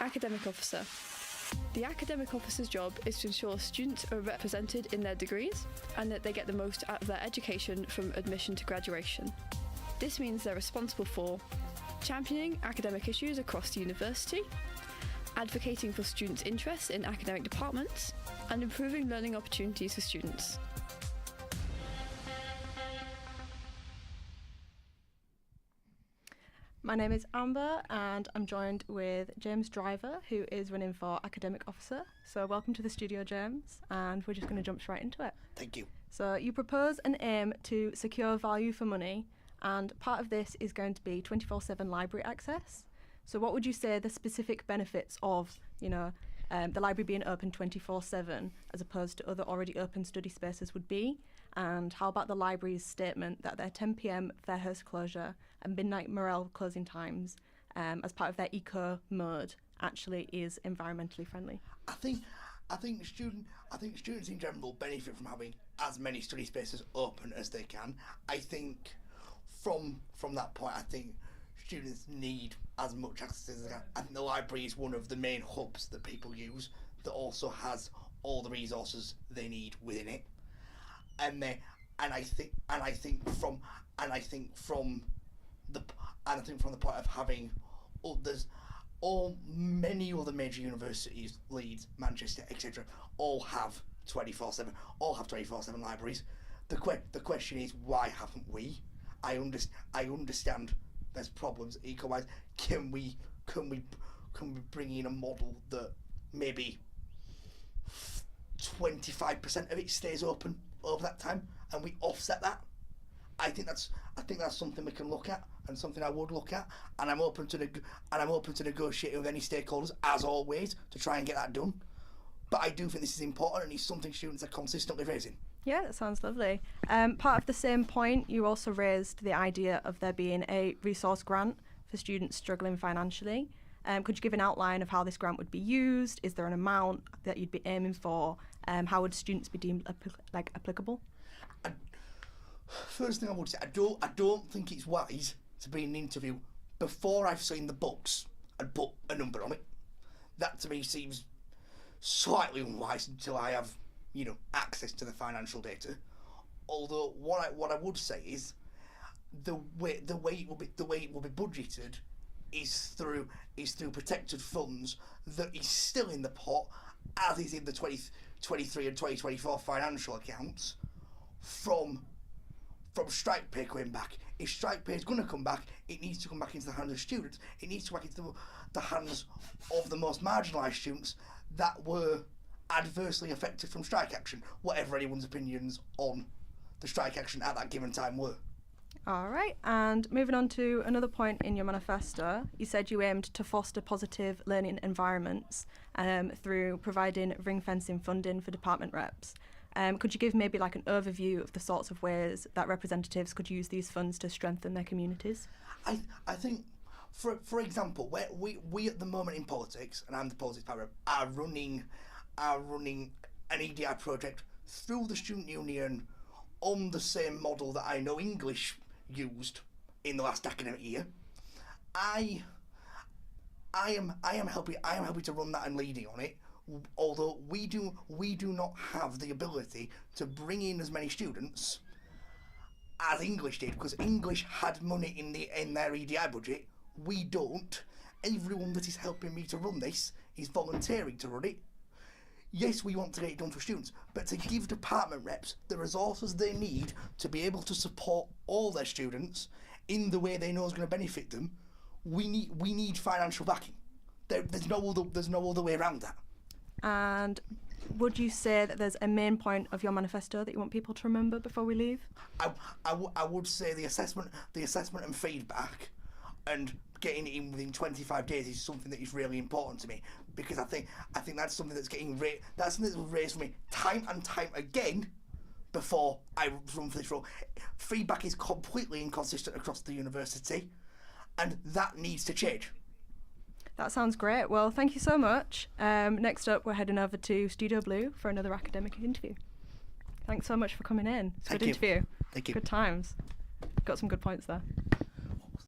academic officer. The academic officer's job is to ensure students are represented in their degrees and that they get the most out of their education from admission to graduation. This means they're responsible for championing academic issues across the university, advocating for students' interests in academic departments, and improving learning opportunities for students. My name is Amber and I'm joined with James Driver, who is running for Academic Officer. So welcome to the studio, James, and we're just going to jump straight into it. Thank you. So you propose an aim to secure value for money, and part of this is going to be 24/7 library access. So what would you say the specific benefits of, the library being open 24/7 as opposed to other already open study spaces would be? And how about the library's statement that their 10 p.m. Fairhurst closure and midnight Morel closing times as part of their eco mode actually is environmentally friendly? I think students in general benefit from having as many study spaces open as they can. I think from that point, I think students need as much access as they can. I think the library is one of the main hubs that people use that also has all the resources they need within it. And I think from the point of having many other major universities, Leeds, Manchester, etc., all have 24/7 libraries. The question is, why haven't we? I understand there's problems eco-wise. Can we bring in a model that maybe 25% of it stays open over that time, and we offset that? I think that's something we can look at, and something I would look at, and I'm open to negotiating with any stakeholders as always to try and get that done. But I do think this is important, and it's something students are consistently raising. Yeah, that sounds lovely. Part of the same point, you also raised the idea of there being a resource grant for students struggling financially. Could you give an outline of how this grant would be used? Is there an amount that you'd be aiming for? How would students be deemed applicable? First thing I would say, I don't think it's wise to be in an interview before I've seen the books and put a number on it. That to me seems slightly unwise until I have access to the financial data. Although what I would say is the way it will be budgeted is through protected funds that is still in the pot, as is in the 2023 and 2024 financial accounts from strike pay going back. If strike pay is going to come back, it needs to come back into the hands of students. It needs to come back into the hands of the most marginalised students that were adversely affected from strike action, whatever anyone's opinions on the strike action at that given time were. All right, and moving on to another point in your manifesto, you said you aimed to foster positive learning environments through providing ring-fencing funding for department reps. Could you give maybe an overview of the sorts of ways that representatives could use these funds to strengthen their communities? I think, for example, where we at the moment in politics, and I'm the politics power, are running an EDI project through the student union on the same model that I know English used in the last academic year. I am happy to run that and leading on it. Although we do not have the ability to bring in as many students as English did, because English had money in their EDI budget. We don't. Everyone that is helping me to run this is volunteering to run it. Yes, we want to get it done for students, but to give department reps the resources they need to be able to support all their students in the way they know is going to benefit them, we need financial backing. There's no other way around that. And would you say that there's a main point of your manifesto that you want people to remember before we leave? I would say the assessment and feedback, and getting it in within 25 days is something that is really important to me, because I think that's something that's raised for me time and time again before I run for this role. Feedback is completely inconsistent across the university, and that needs to change. That sounds great. Well, thank you so much. Next up, we're heading over to Studio Blue for another academic interview. Thanks so much for coming in. It's a good interview. Thank you. Good times. Got some good points there.